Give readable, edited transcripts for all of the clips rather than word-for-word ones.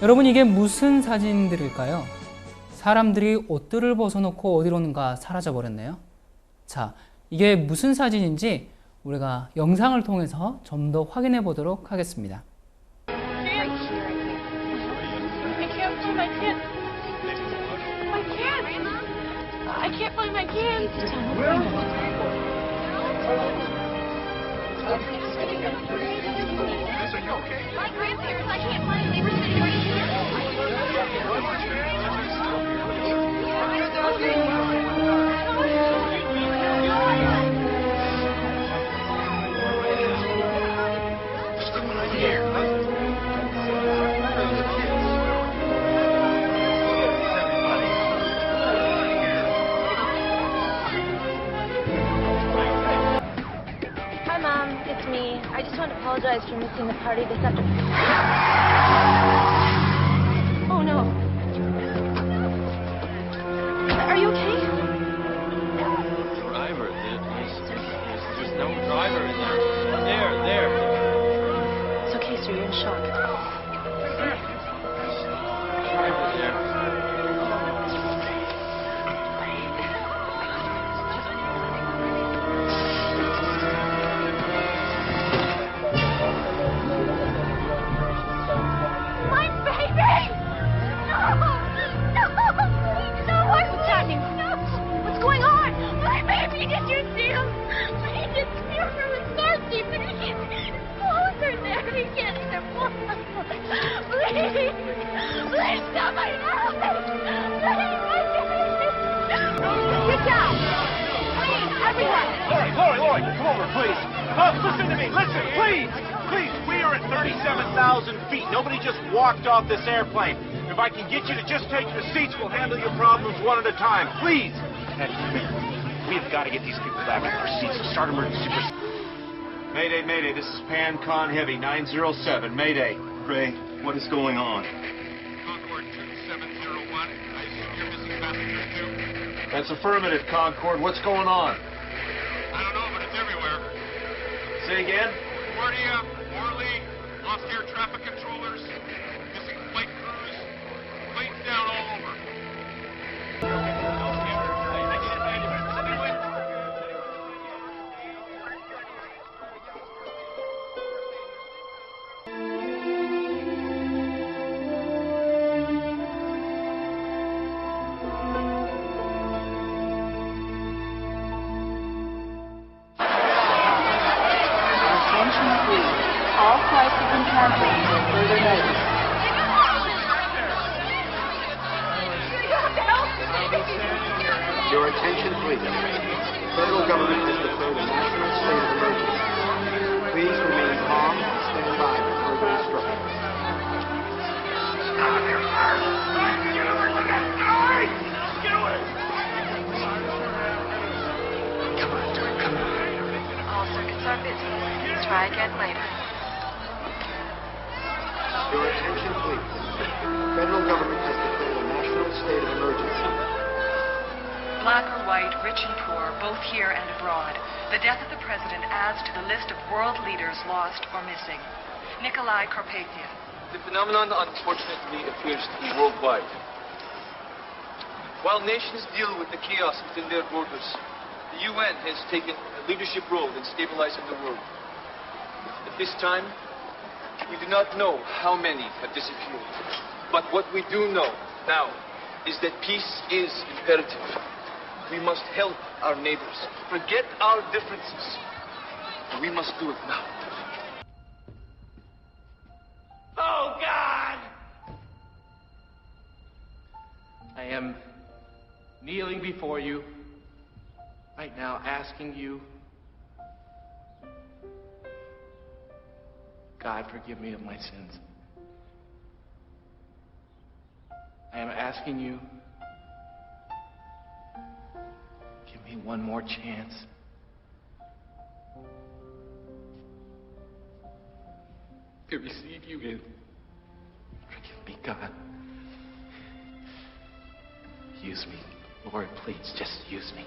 여러분, 이게 무슨 사진들일까요? 사람들이 옷들을 벗어놓고 어디론가 사라져버렸네요. 자, 이게 무슨 사진인지 우리가 영상을 통해서 좀 더 확인해 보도록 하겠습니다. I can't find my kids. My grandparents, I can't find them. They were sitting right What's going on here? Hi, Mom. It's me. I just want to apologize for missing the party this afternoon. Oh, no. Are you okay? Driver, there's no driver in there. There. It's okay, sir. You're in shock. Driver there. My baby! No! No! What's happening? What's going on? My baby! Did you see him? He just speared from his car seat, but he clothes are there. He can't even walk. Please! Please, somebody help me! Please, my baby! Get down! Please, everyone! Lori, come over, please. Listen to me, please. Please, we are at 37,000 feet. Nobody just walked off this airplane. If I can get you to just take your seats, we'll handle your problems one at a time. Please. We have got to get these people back in their seats. Start emergency procedure. Mayday, this is Pan Con Heavy 907. Mayday. Ray, what is going on? Concord 2701. I assume you're missing passengers too? That's affirmative, Concord. What's going on? I don't know, but it's everywhere. Say again? Guardia, Morley, lost air traffic controllers, missing flight crews, planes down all over. Attention please. All flights have been canceled until further notice. Your attention, please. The federal government has declared a national state of emergency. Please remain calm and stand by for further instructions. All circuits are busy. Try again later. Your attention, please. The federal government has declared a national state of emergency. Black or white, rich and poor, both here and abroad, the death of the president adds to the list of world leaders lost or missing. Nikolai Karpathian. The phenomenon, unfortunately, appears to be worldwide. While nations deal with the chaos within their borders, the UN has taken a leadership role in stabilizing the world. At this time, we do not know how many have disappeared. But what we do know now is that peace is imperative. We must help our neighbors. Forget our differences. We must do it now. Oh, God! I am kneeling before you right now, asking you, God, forgive me of my sins. I am asking you, give me one more chance. To receive you in. Forgive me, God. Use me. Lord, please, just use me.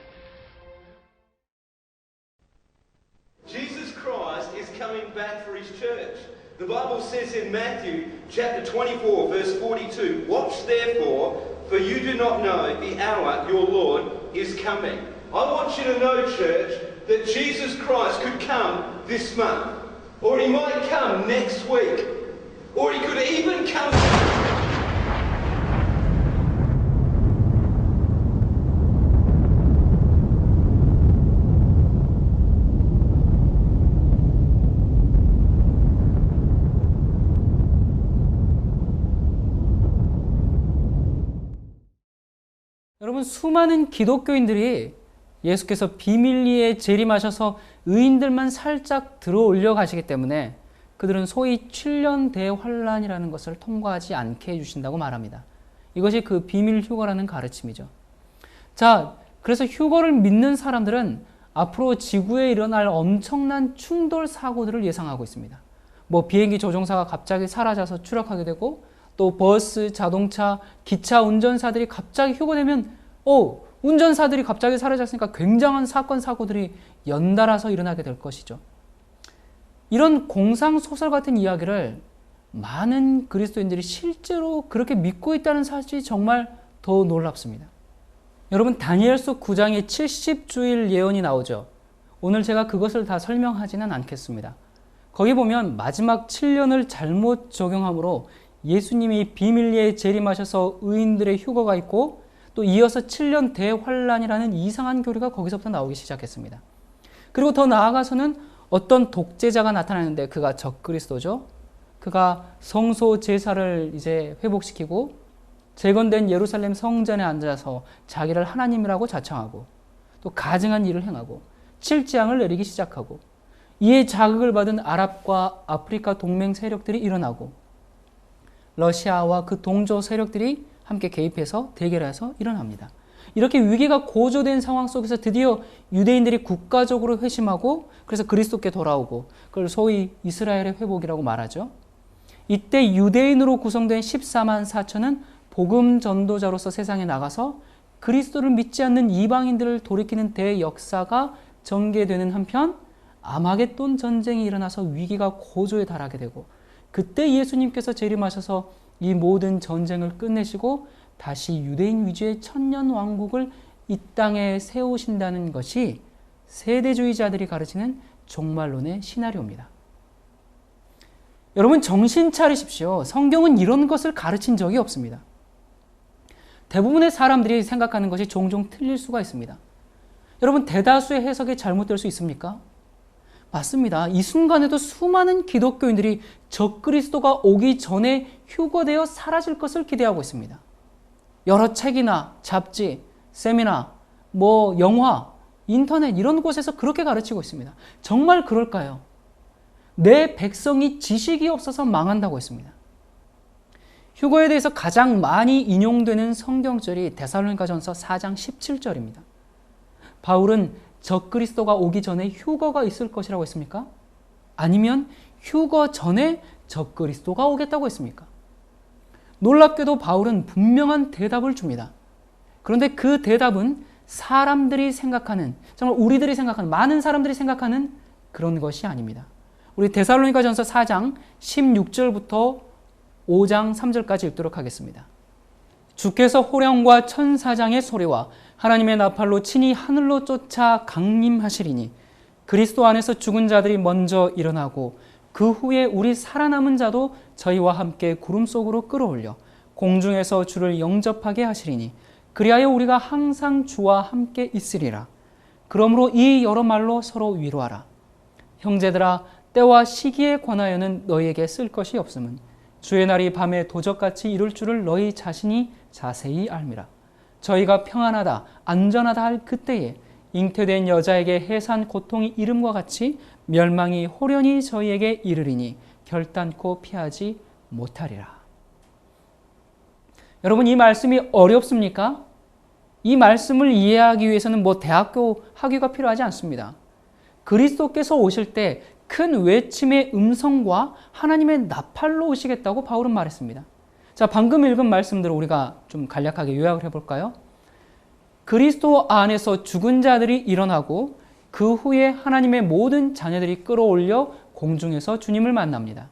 Jesus Christ is coming back for his church. The Bible says in Matthew chapter 24, verse 42, "Watch therefore, for you do not know the hour your Lord is coming." I want you to know, church, that Jesus Christ could come this month, or he might come next week, or he could even come. 여러분, 수많은 기독교인들이 예수께서 비밀리에 재림하셔서 의인들만 살짝 들어 올려 가시기 때문에 그들은 소위 7년 대환란이라는 것을 통과하지 않게 해주신다고 말합니다. 이것이 그 비밀 휴거라는 가르침이죠. 자, 그래서 휴거를 믿는 사람들은 앞으로 지구에 일어날 엄청난 충돌 사고들을 예상하고 있습니다. 뭐 비행기 조종사가 갑자기 사라져서 추락하게 되고, 또 버스, 자동차, 기차 운전사들이 갑자기 휴거되면 운전사들이 갑자기 사라졌으니까 굉장한 사건, 사고들이 연달아서 일어나게 될 것이죠. 이런 공상소설 같은 이야기를 많은 그리스도인들이 실제로 그렇게 믿고 있다는 사실이 정말 더 놀랍습니다. 여러분, 다니엘서 9장에 70주일 예언이 나오죠. 오늘 제가 그것을 다 설명하지는 않겠습니다. 거기 보면 마지막 7년을 잘못 적용함으로 예수님이 비밀리에 재림하셔서 의인들의 휴거가 있고, 또 이어서 7년 대환란이라는 이상한 교리가 거기서부터 나오기 시작했습니다. 그리고 더 나아가서는 어떤 독재자가 나타나는데 그가 적그리스도죠. 그가 성소 제사를 이제 회복시키고 재건된 예루살렘 성전에 앉아서 자기를 하나님이라고 자청하고, 또 가증한 일을 행하고 칠지앙을 내리기 시작하고, 이에 자극을 받은 아랍과 아프리카 동맹 세력들이 일어나고, 러시아와 그 동조 세력들이 함께 개입해서 대결해서 일어납니다. 이렇게 위기가 고조된 상황 속에서 드디어 유대인들이 국가적으로 회심하고, 그래서 그리스도께 돌아오고, 그걸 소위 이스라엘의 회복이라고 말하죠. 이때 유대인으로 구성된 14만 4천은 복음 전도자로서 세상에 나가서 그리스도를 믿지 않는 이방인들을 돌이키는 대역사가 전개되는 한편, 아마겟돈 전쟁이 일어나서 위기가 고조에 달하게 되고, 그때 예수님께서 재림하셔서 이 모든 전쟁을 끝내시고 다시 유대인 위주의 천년 왕국을 이 땅에 세우신다는 것이 세대주의자들이 가르치는 종말론의 시나리오입니다. 여러분, 정신 차리십시오. 성경은 이런 것을 가르친 적이 없습니다. 대부분의 사람들이 생각하는 것이 종종 틀릴 수가 있습니다. 여러분, 대다수의 해석이 잘못될 수 있습니까? 맞습니다. 이 순간에도 수많은 기독교인들이 적그리스도가 오기 전에 휴거되어 사라질 것을 기대하고 있습니다. 여러 책이나 잡지, 세미나, 영화, 인터넷 이런 곳에서 그렇게 가르치고 있습니다. 정말 그럴까요? 내 백성이 지식이 없어서 망한다고 했습니다. 휴거에 대해서 가장 많이 인용되는 성경절이 데살로니가전서 4장 17절입니다. 바울은 적그리스도가 오기 전에 휴거가 있을 것이라고 했습니까? 아니면 휴거 전에 적그리스도가 오겠다고 했습니까? 놀랍게도 바울은 분명한 대답을 줍니다. 그런데 그 대답은 사람들이 생각하는, 정말 우리들이 생각하는, 많은 사람들이 생각하는 그런 것이 아닙니다. 우리 데살로니가전서 4장 16절부터 5장 3절까지 읽도록 하겠습니다. 주께서 호령과 천사장의 소리와 하나님의 나팔로 친히 하늘로 쫓아 강림하시리니 그리스도 안에서 죽은 자들이 먼저 일어나고 그 후에 우리 살아남은 자도 저희와 함께 구름 속으로 끌어올려 공중에서 주를 영접하게 하시리니 그리하여 우리가 항상 주와 함께 있으리라. 그러므로 이 여러 말로 서로 위로하라. 형제들아, 때와 시기에 관하여는 너희에게 쓸 것이 없음은 주의 날이 밤에 도적같이 이룰 줄을 너희 자신이 자세히 알미라. 저희가 평안하다, 안전하다 할 그때에 잉태된 여자에게 해산 고통이 이름과 같이 멸망이 호련히 저희에게 이르리니 결단코 피하지 못하리라. 여러분, 이 말씀이 어렵습니까? 이 말씀을 이해하기 위해서는 대학교 학위가 필요하지 않습니다. 그리스도께서 오실 때 큰 외침의 음성과 하나님의 나팔로 오시겠다고 바울은 말했습니다. 자, 방금 읽은 말씀들을 우리가 좀 간략하게 요약을 해볼까요? 그리스도 안에서 죽은 자들이 일어나고 그 후에 하나님의 모든 자녀들이 끌어올려 공중에서 주님을 만납니다.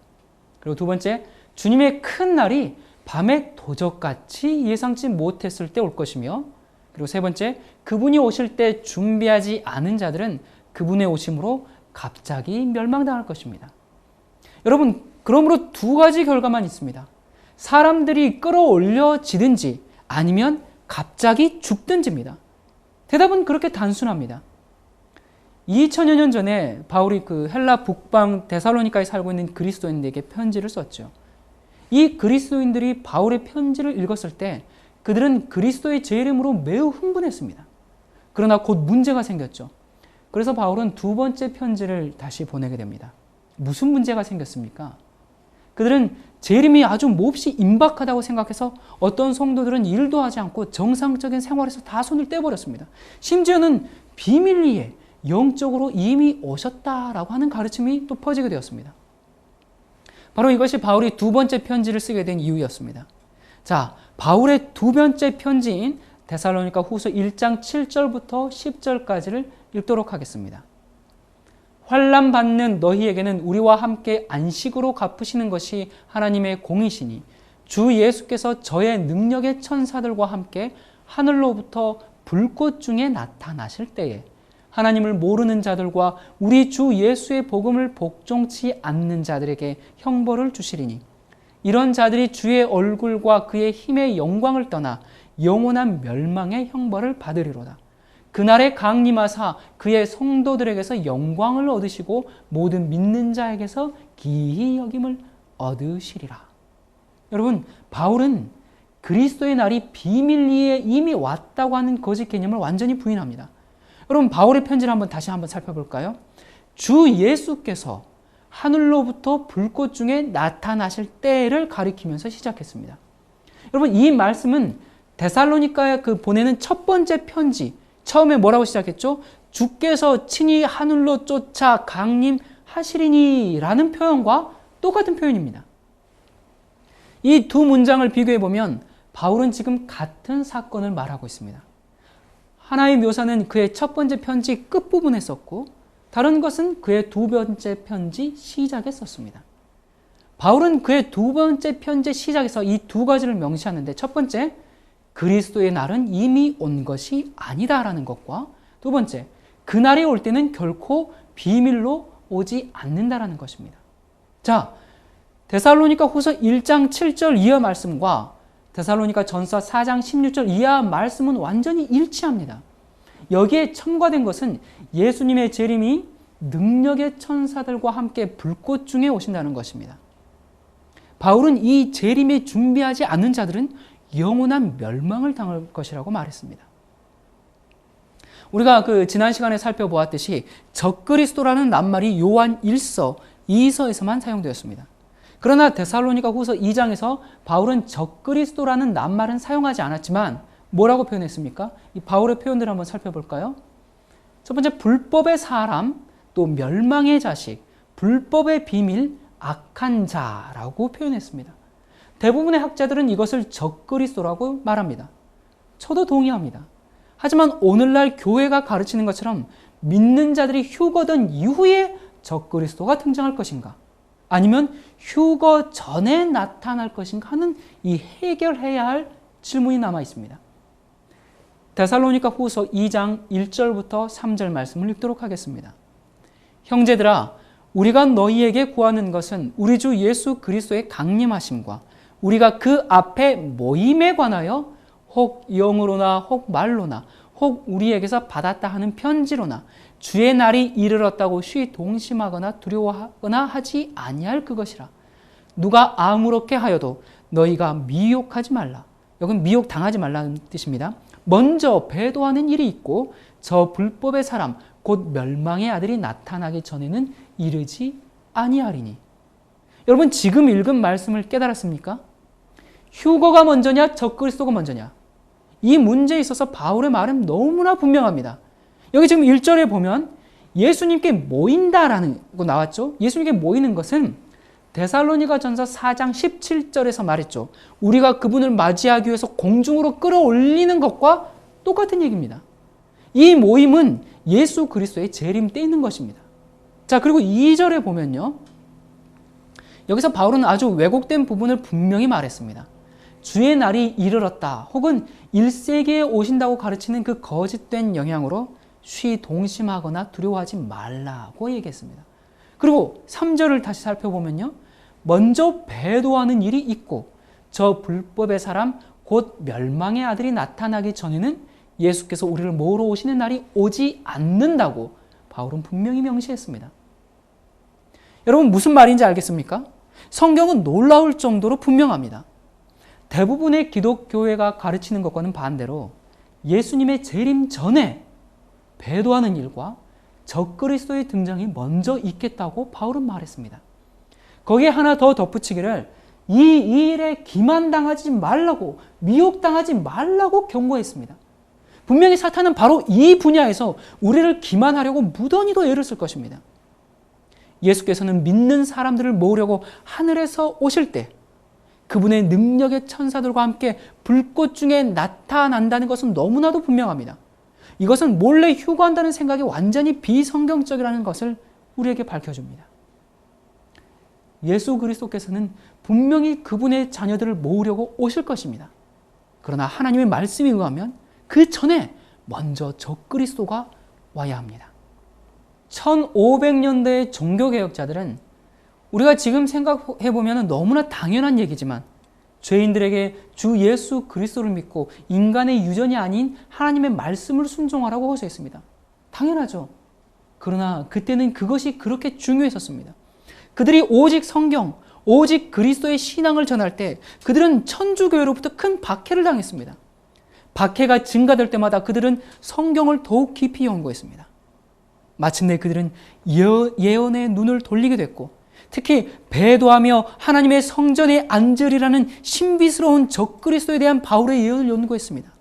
그리고 두 번째, 주님의 큰 날이 밤의 도적같이 예상치 못했을 때 올 것이며, 그리고 세 번째, 그분이 오실 때 준비하지 않은 자들은 그분의 오심으로 갑자기 멸망당할 것입니다. 여러분, 그러므로 두 가지 결과만 있습니다. 사람들이 끌어올려지든지 아니면 갑자기 죽든지입니다. 대답은 그렇게 단순합니다. 2000여 년 전에 바울이 그 헬라 북방 데살로니가에 살고 있는 그리스도인들에게 편지를 썼죠. 이 그리스도인들이 바울의 편지를 읽었을 때 그들은 그리스도의 제 이름으로 매우 흥분했습니다. 그러나 곧 문제가 생겼죠. 그래서 바울은 두 번째 편지를 다시 보내게 됩니다. 무슨 문제가 생겼습니까? 그들은 제 이름이 아주 몹시 임박하다고 생각해서 어떤 성도들은 일도 하지 않고 정상적인 생활에서 다 손을 떼버렸습니다. 심지어는 비밀리에 영적으로 이미 오셨다라고 하는 가르침이 또 퍼지게 되었습니다. 바로 이것이 바울이 두 번째 편지를 쓰게 된 이유였습니다. 자, 바울의 두 번째 편지인 데살로니가 후서 1장 7절부터 10절까지를 읽도록 하겠습니다. 환난 받는 너희에게는 우리와 함께 안식으로 갚으시는 것이 하나님의 공이시니 주 예수께서 저의 능력의 천사들과 함께 하늘로부터 불꽃 중에 나타나실 때에 하나님을 모르는 자들과 우리 주 예수의 복음을 복종치 않는 자들에게 형벌을 주시리니 이런 자들이 주의 얼굴과 그의 힘의 영광을 떠나 영원한 멸망의 형벌을 받으리로다. 그날에 강림하사 그의 성도들에게서 영광을 얻으시고 모든 믿는 자에게서 기이 여김을 얻으시리라. 여러분, 바울은 그리스도의 날이 비밀리에 이미 왔다고 하는 거짓 개념을 완전히 부인합니다. 여러분, 바울의 편지를 다시 한번 살펴볼까요? 주 예수께서 하늘로부터 불꽃 중에 나타나실 때를 가리키면서 시작했습니다. 여러분, 이 말씀은 데살로니가에 보내는 첫 번째 편지, 처음에 뭐라고 시작했죠? 주께서 친히 하늘로 쫓아 강림하시리니 라는 표현과 똑같은 표현입니다. 이 두 문장을 비교해 보면 바울은 지금 같은 사건을 말하고 있습니다. 하나의 묘사는 그의 첫 번째 편지 끝부분에 썼고 다른 것은 그의 두 번째 편지 시작에 썼습니다. 바울은 그의 두 번째 편지 시작에서 이 두 가지를 명시하는데, 첫 번째, 그리스도의 날은 이미 온 것이 아니다라는 것과 두 번째, 그날이 올 때는 결코 비밀로 오지 않는다라는 것입니다. 자, 데살로니가 후서 1장 7절 이하 말씀과 데살로니가 전서 4장 16절 이하 말씀은 완전히 일치합니다. 여기에 첨가된 것은 예수님의 재림이 능력의 천사들과 함께 불꽃 중에 오신다는 것입니다. 바울은 이 재림에 준비하지 않는 자들은 영원한 멸망을 당할 것이라고 말했습니다. 우리가 지난 시간에 살펴보았듯이 적그리스도라는 낱말이 요한 1서, 2서에서만 사용되었습니다. 그러나 데살로니가 후서 2장에서 바울은 적그리스도라는 낱말은 사용하지 않았지만 뭐라고 표현했습니까? 이 바울의 표현들을 한번 살펴볼까요? 첫 번째, 불법의 사람, 또 멸망의 자식, 불법의 비밀, 악한 자라고 표현했습니다. 대부분의 학자들은 이것을 적그리스도라고 말합니다. 저도 동의합니다. 하지만 오늘날 교회가 가르치는 것처럼 믿는 자들이 휴거된 이후에 적그리스도가 등장할 것인가? 아니면 휴거 전에 나타날 것인가 하는 이 해결해야 할 질문이 남아 있습니다. 데살로니가 후서 2장 1절부터 3절 말씀을 읽도록 하겠습니다. 형제들아, 우리가 너희에게 구하는 것은 우리 주 예수 그리스도의 강림하심과 우리가 그 앞에 모임에 관하여 혹 영으로나 혹 말로나 혹 우리에게서 받았다 하는 편지로나 주의 날이 이르렀다고 쉬 동심하거나 두려워하거나 하지 아니할 그것이라. 누가 아무렇게 하여도 너희가 미혹하지 말라. 여긴 미혹 당하지 말라는 뜻입니다. 먼저 배도하는 일이 있고 저 불법의 사람 곧 멸망의 아들이 나타나기 전에는 이르지 아니하리니. 여러분, 지금 읽은 말씀을 깨달았습니까? 휴거가 먼저냐 적그리스도가 먼저냐? 이 문제에 있어서 바울의 말은 너무나 분명합니다. 여기 지금 1절에 보면 예수님께 모인다라는 거 나왔죠. 예수님께 모이는 것은 데살로니가 전서 4장 17절에서 말했죠. 우리가 그분을 맞이하기 위해서 공중으로 끌어올리는 것과 똑같은 얘기입니다. 이 모임은 예수 그리스도의 재림 때 있는 것입니다. 자, 그리고 2절에 보면요. 여기서 바울은 아주 왜곡된 부분을 분명히 말했습니다. 주의 날이 이르렀다 혹은 1세기에 오신다고 가르치는 그 거짓된 영향으로 쉬 동심하거나 두려워하지 말라고 얘기했습니다. 그리고 3절을 다시 살펴보면요. 먼저 배도하는 일이 있고 저 불법의 사람 곧 멸망의 아들이 나타나기 전에는 예수께서 우리를 모으러 오시는 날이 오지 않는다고 바울은 분명히 명시했습니다. 여러분 무슨 말인지 알겠습니까? 성경은 놀라울 정도로 분명합니다. 대부분의 기독교회가 가르치는 것과는 반대로 예수님의 재림 전에 배도하는 일과 적그리스도의 등장이 먼저 있겠다고 바울은 말했습니다. 거기에 하나 더 덧붙이기를 이 일에 기만당하지 말라고, 미혹당하지 말라고 경고했습니다. 분명히 사탄은 바로 이 분야에서 우리를 기만하려고 무던히도 애를 쓸 것입니다. 예수께서는 믿는 사람들을 모으려고 하늘에서 오실 때 그분의 능력의 천사들과 함께 불꽃 중에 나타난다는 것은 너무나도 분명합니다. 이것은 몰래 휴거한다는 생각이 완전히 비성경적이라는 것을 우리에게 밝혀줍니다. 예수 그리스도께서는 분명히 그분의 자녀들을 모으려고 오실 것입니다. 그러나 하나님의 말씀에 의하면 그 전에 먼저 적그리스도가 와야 합니다. 1500년대의 종교개혁자들은 우리가 지금 생각해보면 너무나 당연한 얘기지만 죄인들에게 주 예수 그리스도를 믿고 인간의 유전이 아닌 하나님의 말씀을 순종하라고 호소했습니다. 당연하죠. 그러나 그때는 그것이 그렇게 중요했었습니다. 그들이 오직 성경, 오직 그리스도의 신앙을 전할 때 그들은 천주교회로부터 큰 박해를 당했습니다. 박해가 증가될 때마다 그들은 성경을 더욱 깊이 연구했습니다. 마침내 그들은 예언의 눈을 돌리게 됐고 특히 배도하며 하나님의 성전에 앉으리라는 신비스러운 적그리스도에 대한 바울의 예언을 연구했습니다.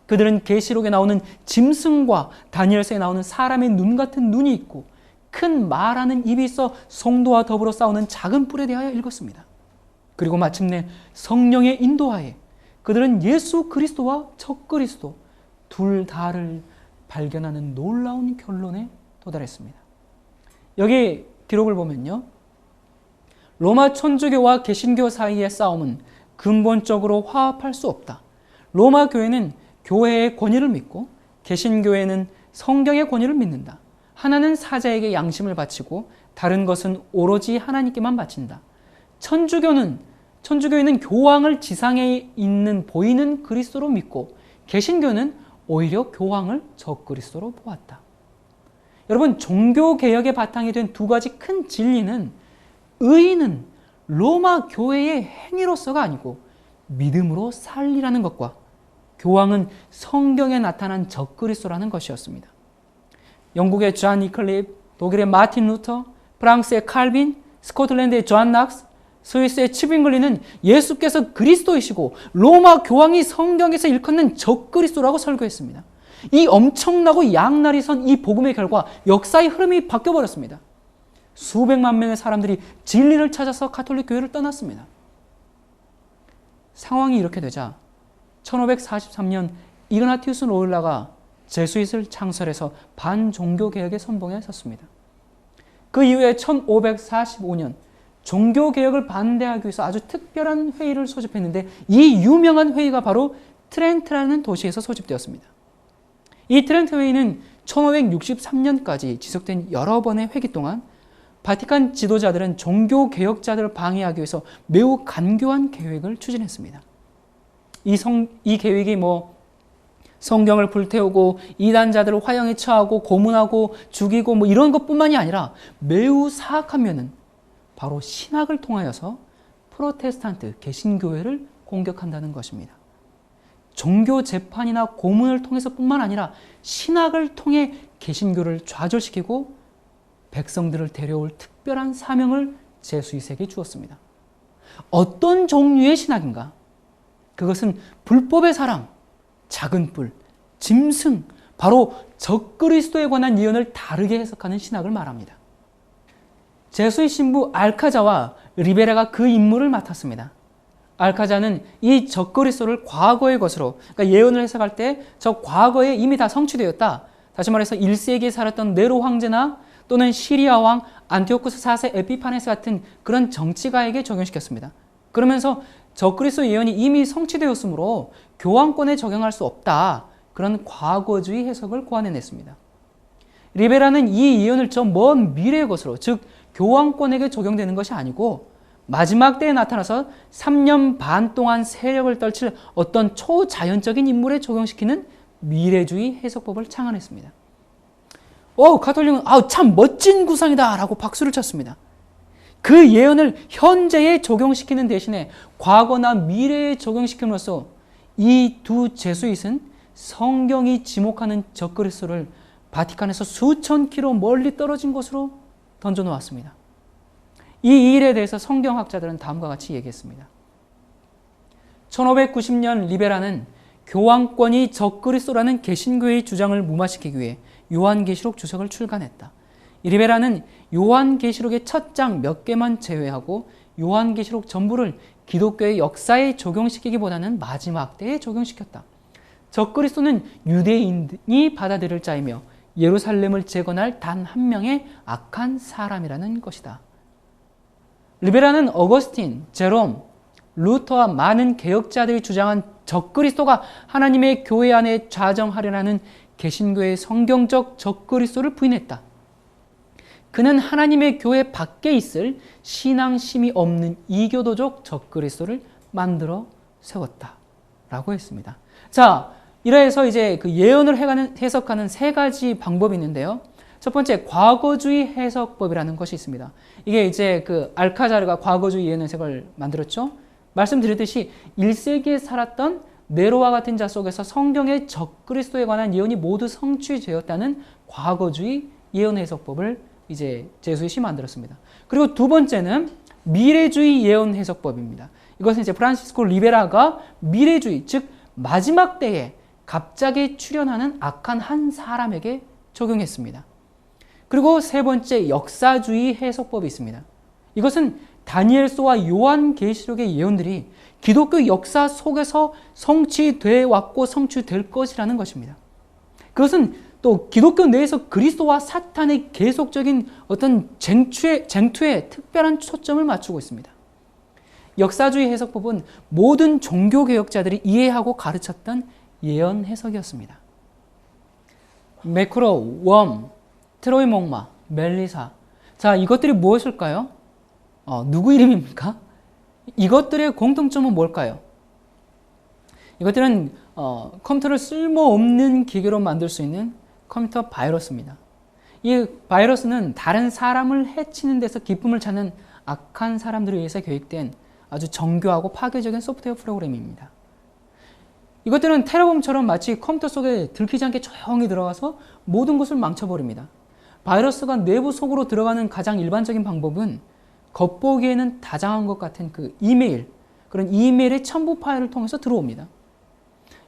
그들은 계시록에 나오는 짐승과 다니엘서에 나오는 사람의 눈 같은 눈이 있고 큰 말하는 입이 있어 성도와 더불어 싸우는 작은 뿔에 대하여 읽었습니다. 그리고 마침내 성령의 인도하에 그들은 예수 그리스도와 적그리스도 둘 다를 발견하는 놀라운 결론에 도달했습니다. 여기 기록을 보면요. 로마 천주교와 개신교 사이의 싸움은 근본적으로 화합할 수 없다. 로마 교회는 교회의 권위를 믿고 개신교회는 성경의 권위를 믿는다. 하나는 사자에게 양심을 바치고 다른 것은 오로지 하나님께만 바친다. 천주교회는 교황을 지상에 있는 보이는 그리스도로 믿고 개신교는 오히려 교황을 적그리스도로 보았다. 여러분 종교개혁의 바탕이 된 두 가지 큰 진리는 의인은 로마 교회의 행위로서가 아니고 믿음으로 살리라는 것과 교황은 성경에 나타난 적그리스도라는 것이었습니다. 영국의 존 이클립, 독일의 마틴 루터, 프랑스의 칼빈, 스코틀랜드의 존 낙스, 스위스의 츠빙글리는 예수께서 그리스도이시고 로마 교황이 성경에서 일컫는 적그리스도라고 설교했습니다. 이 엄청나고 양날이 선 이 복음의 결과 역사의 흐름이 바뀌어버렸습니다. 수백만 명의 사람들이 진리를 찾아서 가톨릭 교회를 떠났습니다. 상황이 이렇게 되자 1543년 이그나티우스 로일라가 제수잇을 창설해서 반종교개혁의 선봉에 섰습니다. 그 이후에 1545년 종교개혁을 반대하기 위해서 아주 특별한 회의를 소집했는데 이 유명한 회의가 바로 트렌트라는 도시에서 소집되었습니다. 이 트렌트 회의는 1563년까지 지속된 여러 번의 회기 동안 바티칸 지도자들은 종교개혁자들을 방해하기 위해서 매우 간교한 계획을 추진했습니다. 이 계획이 성경을 불태우고 이단자들을 화형에 처하고 고문하고 죽이고 이런 것뿐만이 아니라 매우 사악한 면은 바로 신학을 통하여서 프로테스탄트 개신교회를 공격한다는 것입니다. 종교 재판이나 고문을 통해서뿐만 아니라 신학을 통해 개신교를 좌절시키고 백성들을 데려올 특별한 사명을 제수잇에게 주었습니다. 어떤 종류의 신학인가? 그것은 불법의 사랑, 작은 뿔, 짐승, 바로 적그리스도에 관한 예언을 다르게 해석하는 신학을 말합니다. 제수잇 신부 알카자와 리베라가 그 임무를 맡았습니다. 알카자는 이 적그리스도를 과거의 것으로, 그러니까 예언을 해석할 때 저 과거에 이미 다 성취되었다. 다시 말해서 1세기에 살았던 네로 황제나 또는 시리아 왕 안티오쿠스 4세 에피파네스 같은 그런 정치가에게 적용시켰습니다. 그러면서 적그리스도 예언이 이미 성취되었으므로 교황권에 적용할 수 없다. 그런 과거주의 해석을 고안해냈습니다. 리베라는 이 예언을 저 먼 미래의 것으로, 즉 교황권에게 적용되는 것이 아니고 마지막 때에 나타나서 3년 반 동안 세력을 떨칠 어떤 초자연적인 인물에 적용시키는 미래주의 해석법을 창안했습니다. 가톨릭은 참 멋진 구상이다 라고 박수를 쳤습니다. 그 예언을 현재에 적용시키는 대신에 과거나 미래에 적용시킴으로써 이 두 제수잇은 성경이 지목하는 적그리스도를 바티칸에서 수천 킬로 멀리 떨어진 곳으로 던져놓았습니다. 이 일에 대해서 성경학자들은 다음과 같이 얘기했습니다. 1590년 리베라는 교황권이 적그리스도라는 개신교의 주장을 무마시키기 위해 요한계시록 주석을 출간했다. 리베라는 요한계시록의 첫 장 몇 개만 제외하고 요한계시록 전부를 기독교의 역사에 적용시키기보다는 마지막 때에 적용시켰다. 적그리스도는 유대인이 받아들일 자이며 예루살렘을 재건할 단 한 명의 악한 사람이라는 것이다. 리베라는 어거스틴, 제롬, 루터와 많은 개혁자들이 주장한 적그리스도가 하나님의 교회 안에 좌정하려는 개신교의 성경적 적그리스도를 부인했다. 그는 하나님의 교회 밖에 있을 신앙심이 없는 이교도적 적그리스도를 만들어 세웠다 라고 했습니다. 자, 이래서 이제 그 예언을 해석하는 세 가지 방법이 있는데요. 첫 번째, 과거주의 해석법이라는 것이 있습니다. 이게 이제 그 알카자르가 과거주의 예언 해석을 만들었죠. 말씀드렸듯이 1세기에 살았던 네로와 같은 자 속에서 성경의 적그리스도에 관한 예언이 모두 성취되었다는 과거주의 예언 해석법을 이제 제수잇이 만들었습니다. 그리고 두 번째는 미래주의 예언 해석법입니다. 이것은 이제 프란시스코 리베라가 미래주의, 즉 마지막 때에 갑자기 출현하는 악한 한 사람에게 적용했습니다. 그리고 세 번째, 역사주의 해석법이 있습니다. 이것은 다니엘서와 요한계시록의 예언들이 기독교 역사 속에서 성취돼 왔고 성취될 것이라는 것입니다. 그것은 또 기독교 내에서 그리스도와 사탄의 계속적인 어떤 쟁투에 특별한 초점을 맞추고 있습니다. 역사주의 해석법은 모든 종교개혁자들이 이해하고 가르쳤던 예언 해석이었습니다. 매크로, 웜, 트로이 목마, 멜리사. 자, 이것들이 무엇일까요? 누구 이름입니까? 이것들의 공통점은 뭘까요? 이것들은 컴퓨터를 쓸모없는 기계로 만들 수 있는 컴퓨터 바이러스입니다. 이 바이러스는 다른 사람을 해치는 데서 기쁨을 찾는 악한 사람들에 의해서 계획된 아주 정교하고 파괴적인 소프트웨어 프로그램입니다. 이것들은 테러범처럼 마치 컴퓨터 속에 들키지 않게 조용히 들어가서 모든 것을 망쳐버립니다. 바이러스가 내부 속으로 들어가는 가장 일반적인 방법은 겉보기에는 다장한 것 같은 그 이메일, 그런 이메일의 첨부 파일을 통해서 들어옵니다.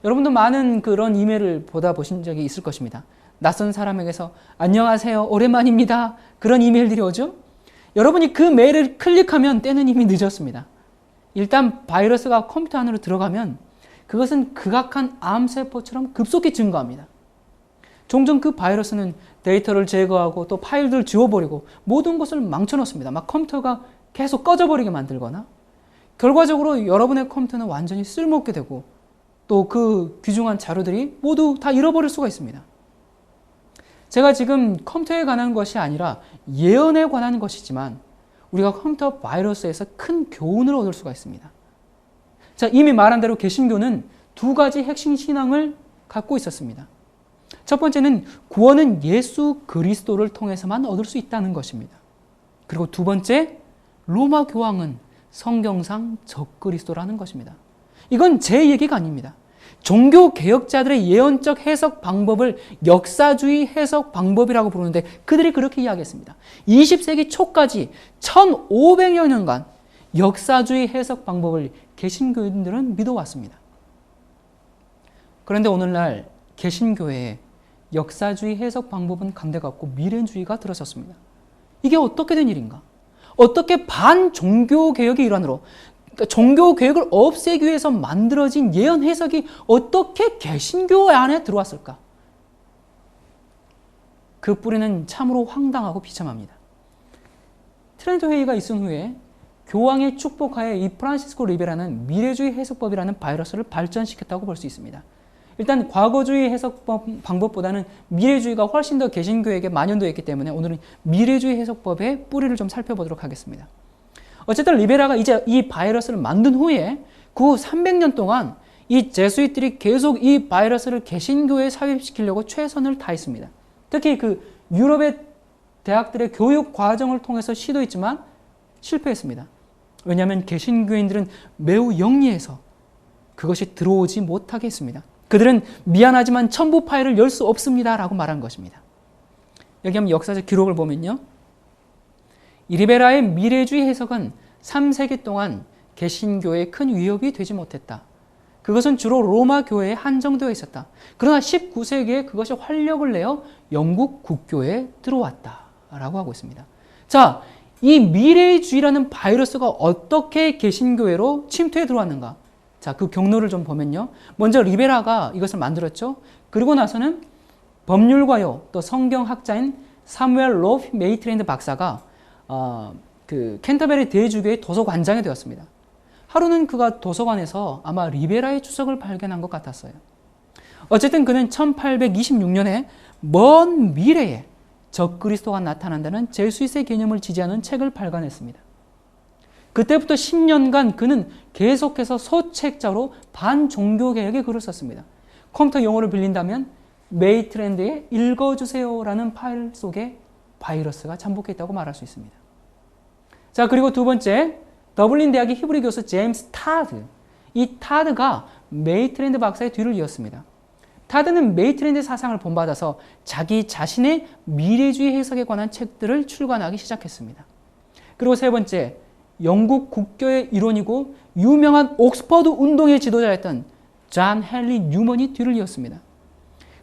여러분도 많은 그런 이메일을 보신 적이 있을 것입니다. 낯선 사람에게서 안녕하세요, 오랜만입니다. 그런 이메일들이 오죠? 여러분이 그 메일을 클릭하면 때는 이미 늦었습니다. 일단 바이러스가 컴퓨터 안으로 들어가면 그것은 극악한 암세포처럼 급속히 증가합니다. 종종 그 바이러스는 데이터를 제거하고 또 파일들을 지워버리고 모든 것을 망쳐놓습니다. 막 컴퓨터가 계속 꺼져버리게 만들거나 결과적으로 여러분의 컴퓨터는 완전히 쓸모없게 되고 또 그 귀중한 자료들이 모두 다 잃어버릴 수가 있습니다. 제가 지금 컴퓨터에 관한 것이 아니라 예언에 관한 것이지만 우리가 컴퓨터 바이러스에서 큰 교훈을 얻을 수가 있습니다. 자, 이미 말한 대로 개신교는 두 가지 핵심 신앙을 갖고 있었습니다. 첫 번째는 구원은 예수 그리스도를 통해서만 얻을 수 있다는 것입니다. 그리고 두 번째, 로마 교황은 성경상 적그리스도라는 것입니다. 이건 제 얘기가 아닙니다. 종교 개혁자들의 예언적 해석 방법을 역사주의 해석 방법이라고 부르는데 그들이 그렇게 이야기했습니다. 20세기 초까지 1500여 년간 역사주의 해석 방법을 개신교인들은 믿어왔습니다. 그런데 오늘날 개신교회에 역사주의 해석 방법은 감대갖고 미래주의가 들어섰습니다. 이게 어떻게 된 일인가? 어떻게 반종교개혁의 일환으로, 그러니까 종교개혁을 없애기 위해서 만들어진 예언 해석이 어떻게 개신교 안에 들어왔을까? 그 뿌리는 참으로 황당하고 비참합니다. 트렌토 회의가 있은 후에 교황의 축복하에 이 프란시스코 리베라는 미래주의 해석법이라는 바이러스를 발전시켰다고 볼 수 있습니다. 일단 과거주의 해석법 방법보다는 미래주의가 훨씬 더 개신교에게 만연되어 있기 때문에 오늘은 미래주의 해석법의 뿌리를 좀 살펴보도록 하겠습니다. 어쨌든 리베라가 이제 이 바이러스를 만든 후에 그 후 300년 동안 이 제수잇들이 계속 이 바이러스를 개신교에 삽입시키려고 최선을 다했습니다. 특히 그 유럽의 대학들의 교육 과정을 통해서 시도했지만 실패했습니다. 왜냐하면 개신교인들은 매우 영리해서 그것이 들어오지 못하게 했습니다. 그들은 미안하지만 첨부 파일을 열 수 없습니다 라고 말한 것입니다. 여기 한번 역사적 기록을 보면요. 리베라의 미래주의 해석은 3세기 동안 개신교에 큰 위협이 되지 못했다. 그것은 주로 로마 교회에 한정되어 있었다. 그러나 19세기에 그것이 활력을 내어 영국 국교에 들어왔다라고 하고 있습니다. 자, 이 미래주의라는 바이러스가 어떻게 개신교회로 침투해 들어왔는가? 자, 그 경로를 좀 보면요. 먼저 리베라가 이것을 만들었죠. 그리고 나서는 법률가요, 또 성경학자인 사무엘 로프 메이트랜드 박사가 그 캔터베리 대주교의 도서관장이 되었습니다. 하루는 그가 도서관에서 아마 리베라의 추석을 발견한 것 같았어요. 어쨌든 그는 1826년에 먼 미래에 적그리스도가 나타난다는 제수잇의 개념을 지지하는 책을 발간했습니다. 그때부터 10년간 그는 계속해서 소책자로 반종교개혁의 글을 썼습니다. 컴퓨터 용어를 빌린다면 메이트랜드의 읽어주세요라는 파일 속에 바이러스가 잠복해 있다고 말할 수 있습니다. 자, 그리고 두 번째, 더블린 대학의 히브리 교수 제임스 타드. 이 타드가 메이트랜드 박사의 뒤를 이었습니다. 타드는 메이트랜드 사상을 본받아서 자기 자신의 미래주의 해석에 관한 책들을 출간하기 시작했습니다. 그리고 세 번째, 영국 국교의 일원이고 유명한 옥스퍼드 운동의 지도자였던 존 헨리 뉴먼이 뒤를 이었습니다.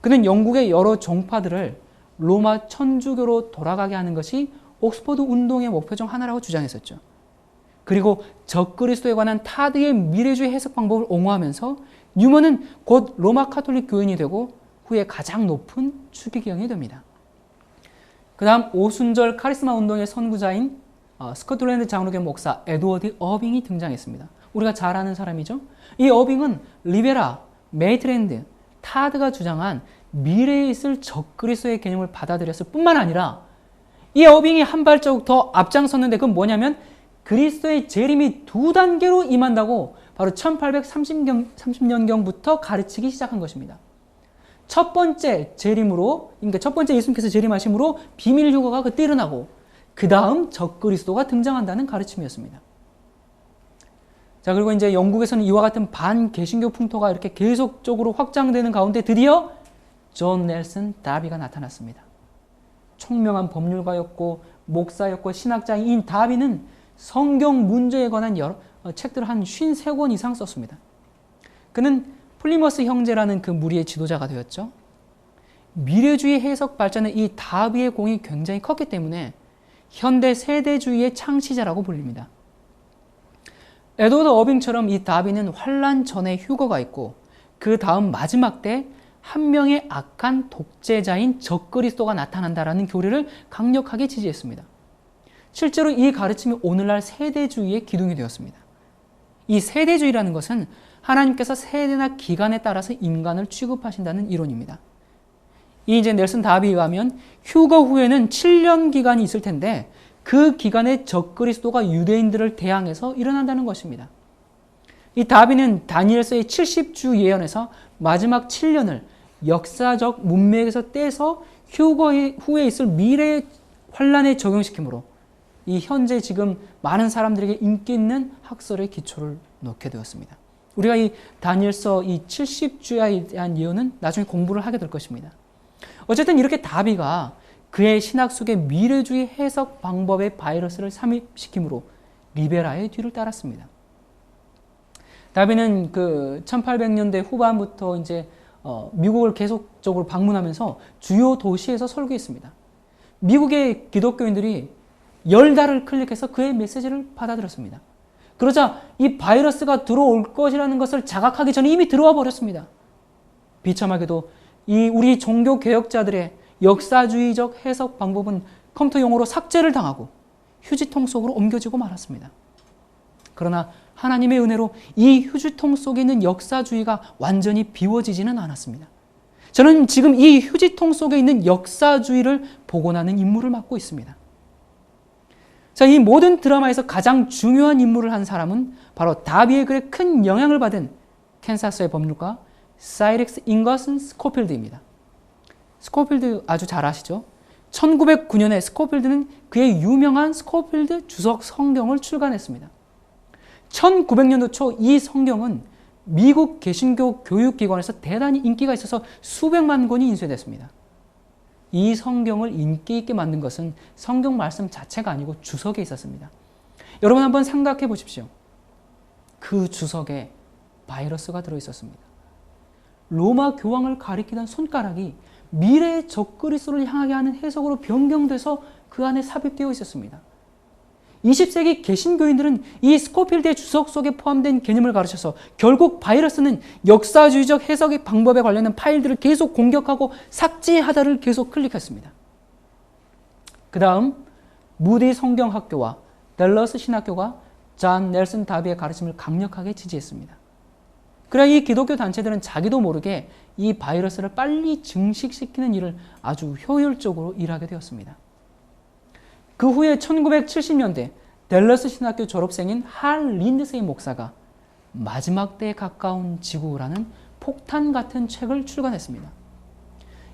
그는 영국의 여러 종파들을 로마 천주교로 돌아가게 하는 것이 옥스퍼드 운동의 목표 중 하나라고 주장했었죠. 그리고 적그리스도에 관한 타드의 미래주의 해석 방법을 옹호하면서 뉴먼은 곧 로마 카톨릭 교인이 되고 후에 가장 높은 추기경이 됩니다. 그 다음 오순절 카리스마 운동의 선구자인 스코틀랜드 장로교 목사 에드워드 어빙이 등장했습니다. 우리가 잘 아는 사람이죠. 이 어빙은 리베라, 메이트랜드, 타드가 주장한 미래에 있을 적그리스도의 개념을 받아들였을 뿐만 아니라 이 어빙이 한 발자국 더 앞장섰는데 그건 뭐냐면 그리스도의 재림이 2단계로 임한다고 바로 1830년경부터 가르치기 시작한 것입니다. 첫 번째 재림으로, 그러니까 첫 번째 예수님께서 재림하심으로 비밀 휴거가 그때 일어나고 그 다음 적그리스도가 등장한다는 가르침이었습니다. 자, 그리고 이제 영국에서는 이와 같은 반개신교 풍토가 이렇게 계속적으로 확장되는 가운데 드디어 존 넬슨 다비가 나타났습니다. 총명한 법률가였고 목사였고 신학자인 다비는 성경 문제에 관한 여러 책들을 한 53권 이상 썼습니다. 그는 플리머스 형제라는 그 무리의 지도자가 되었죠. 미래주의 해석 발전에 이 다비의 공이 굉장히 컸기 때문에 현대 세대주의의 창시자라고 불립니다. 에드워드 어빙처럼 이 다비는 환란 전에 휴거가 있고 그 다음 마지막 때 한 명의 악한 독재자인 적그리스도가 나타난다라는 교리를 강력하게 지지했습니다. 실제로 이 가르침이 오늘날 세대주의의 기둥이 되었습니다. 이 세대주의라는 것은 하나님께서 세대나 기간에 따라서 인간을 취급하신다는 이론입니다. 이 이제 넬슨 다비에 의하면 휴거 후에는 7년 기간이 있을 텐데 그 기간에 적그리스도가 유대인들을 대항해서 일어난다는 것입니다. 이 다비는 다니엘서의 70주 예언에서 마지막 7년을 역사적 문맥에서 떼서 휴거 후에 있을 미래의 환란에 적용시키므로 이 현재 지금 많은 사람들에게 인기 있는 학설의 기초를 놓게 되었습니다. 우리가 이 다니엘서 이 70주에 대한 예언은 나중에 공부를 하게 될 것입니다. 어쨌든 이렇게 다비가 그의 신학 속의 미래주의 해석 방법의 바이러스를 삽입시키므로 리베라의 뒤를 따랐습니다. 다비는 그 1800년대 후반부터 이제 미국을 계속적으로 방문하면서 주요 도시에서 설교했습니다. 미국의 기독교인들이 10달을 클릭해서 그의 메시지를 받아들였습니다. 그러자 이 바이러스가 들어올 것이라는 것을 자각하기 전에 이미 들어와 버렸습니다. 비참하게도 이 우리 종교 개혁자들의 역사주의적 해석 방법은 컴퓨터 용어로 삭제를 당하고 휴지통 속으로 옮겨지고 말았습니다. 그러나 하나님의 은혜로 이 휴지통 속에 있는 역사주의가 완전히 비워지지는 않았습니다. 저는 지금 이 휴지통 속에 있는 역사주의를 복원하는 임무를 맡고 있습니다. 자, 이 모든 드라마에서 가장 중요한 임무를 한 사람은 바로 다비의 글에 큰 영향을 받은 캔사스의 법률가 사이렉스 잉거슨 스코필드입니다. 스코필드 아주 잘 아시죠? 1909년에 스코필드는 그의 유명한 스코필드 주석 성경을 출간했습니다. 1900년도 초 이 성경은 미국 개신교 교육기관에서 대단히 인기가 있어서 수백만 권이 인쇄됐습니다. 이 성경을 인기 있게 만든 것은 성경 말씀 자체가 아니고 주석에 있었습니다. 여러분 한번 생각해 보십시오. 그 주석에 바이러스가 들어있었습니다. 로마 교황을 가리키던 손가락이 미래의 적그리스도를 향하게 하는 해석으로 변경돼서 그 안에 삽입되어 있었습니다. 20세기 개신교인들은 이 스코필드의 주석 속에 포함된 개념을 가르쳐서 결국 바이러스는 역사주의적 해석의 방법에 관련된 파일들을 계속 공격하고 삭제하다를 계속 클릭했습니다. 그 다음 무디 성경학교와 댈러스 신학교가 존 넬슨 다비의 가르침을 강력하게 지지했습니다. 그러나 이 기독교 단체들은 자기도 모르게 이 바이러스를 빨리 증식시키는 일을 아주 효율적으로 일하게 되었습니다. 그 후에 1970년대 댈러스 신학교 졸업생인 할 린드세이 목사가 마지막 때에 가까운 지구라는 폭탄 같은 책을 출간했습니다.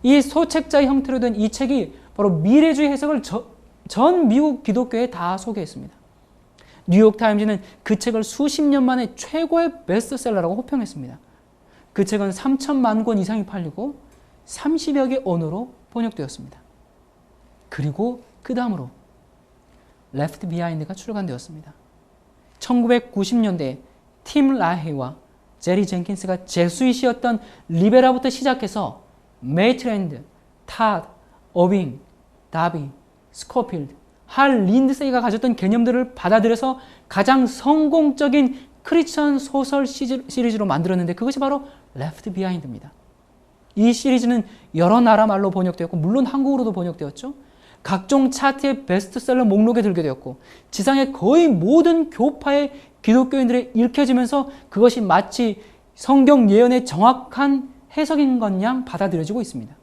이 소책자의 형태로 된 이 책이 바로 미래주의 해석을 전 미국 기독교에 다 소개했습니다. 뉴욕타임즈는 그 책을 수십 년 만에 최고의 베스트셀러라고 호평했습니다. 그 책은 3천만 권 이상이 팔리고 30여 개 언어로 번역되었습니다. 그리고 그 다음으로 Left Behind가 출간되었습니다. 1990년대에 팀 라헤이와 제리 젠킨스가 제수잇이었던 리베라부터 시작해서 메이트랜드, 탓, 어빙, 다비, 스코필드, 할 린드세이가 가졌던 개념들을 받아들여서 가장 성공적인 크리스천 소설 시리즈로 만들었는데 그것이 바로 Left Behind입니다. 이 시리즈는 여러 나라 말로 번역되었고 물론 한국어로도 번역되었죠. 각종 차트의 베스트셀러 목록에 들게 되었고 지상의 거의 모든 교파의 기독교인들에 읽혀지면서 그것이 마치 성경 예언의 정확한 해석인 것 양 받아들여지고 있습니다.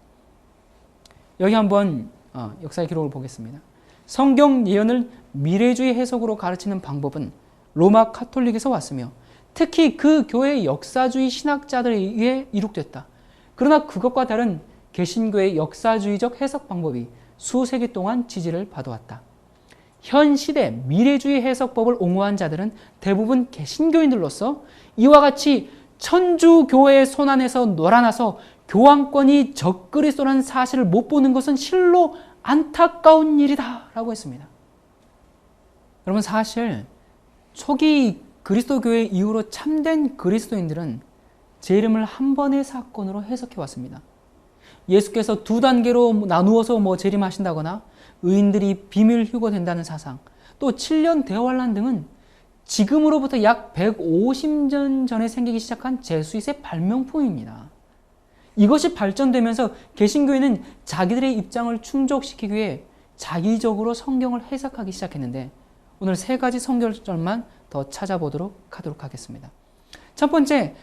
여기 한번 역사의 기록을 보겠습니다. 성경 예언을 미래주의 해석으로 가르치는 방법은 로마 카톨릭에서 왔으며 특히 그 교회의 역사주의 신학자들에 의해 이룩됐다. 그러나 그것과 다른 개신교의 역사주의적 해석 방법이 수세기 동안 지지를 받아왔다. 현 시대 미래주의 해석법을 옹호한 자들은 대부분 개신교인들로서 이와 같이 천주교회의 손안에서 놀아나서 교황권이 적그리스도라는 사실을 못 보는 것은 실로 안타까운 일이다 라고 했습니다. 여러분 사실 초기 그리스도교회 이후로 참된 그리스도인들은 재림을 한 번의 사건으로 해석해 왔습니다. 예수께서 두 단계로 나누어서 재림하신다거나 의인들이 비밀 휴거된다는 사상, 또 7년 대환란 등은 지금으로부터 약 150년 전에 생기기 시작한 제수잇의 발명품입니다. 이것이 발전되면서 개신교회는 자기들의 입장을 충족시키기 위해 자기적으로 성경을 해석하기 시작했는데 오늘 세 가지 성경절만 더 찾아보도록 하겠습니다. 첫 번째,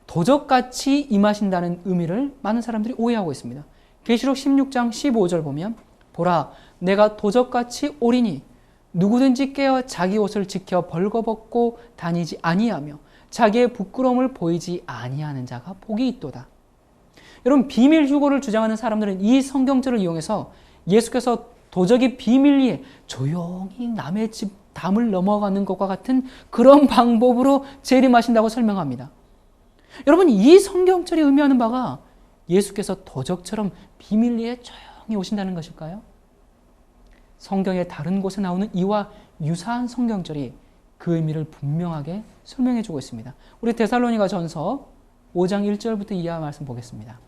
도적같이 임하신다는 의미를 많은 사람들이 오해하고 있습니다. 계시록 16장 15절 보면 보라 내가 도적같이 오리니 누구든지 깨어 자기 옷을 지켜 벌거벗고 다니지 아니하며 자기의 부끄러움을 보이지 아니하는 자가 복이 있도다. 여러분 비밀 휴거를 주장하는 사람들은 이 성경절을 이용해서 예수께서 도적이 비밀리에 조용히 남의 집 담을 넘어가는 것과 같은 그런 방법으로 재림하신다고 설명합니다. 여러분 이 성경절이 의미하는 바가 예수께서 도적처럼 비밀리에 조용히 오신다는 것일까요? 성경의 다른 곳에 나오는 이와 유사한 성경절이 그 의미를 분명하게 설명해 주고 있습니다. 우리 데살로니가 전서 5장 1절부터 이하 말씀 보겠습니다.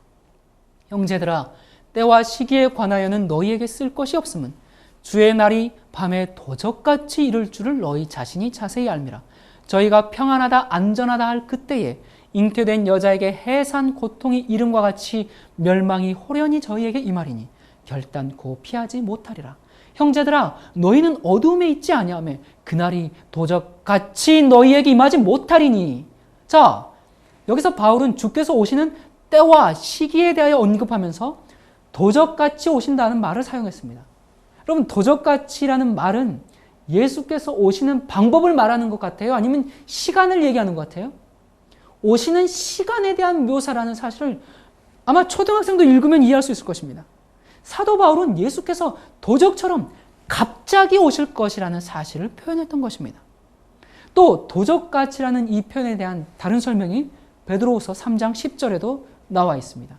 형제들아 때와 시기에 관하여는 너희에게 쓸 것이 없음은 주의 날이 밤에 도적같이 이를 줄을 너희 자신이 자세히 알미라. 저희가 평안하다 안전하다 할 그때에 잉태된 여자에게 해산 고통이 이름과 같이 멸망이 호련히 저희에게 임하리니 결단코 피하지 못하리라. 형제들아, 너희는 어두움에 있지 아니하며 그날이 도적같이 너희에게 임하지 못하리니. 자, 여기서 바울은 주께서 오시는 때와 시기에 대하여 언급하면서 도적같이 오신다는 말을 사용했습니다. 여러분, 도적같이라는 말은 예수께서 오시는 방법을 말하는 것 같아요? 아니면 시간을 얘기하는 것 같아요? 오시는 시간에 대한 묘사라는 사실을 아마 초등학생도 읽으면 이해할 수 있을 것입니다. 사도 바울은 예수께서 도적처럼 갑자기 오실 것이라는 사실을 표현했던 것입니다. 또 도적같이라는 이 표현에 대한 다른 설명이 베드로후서 3장 10절에도 나와 있습니다.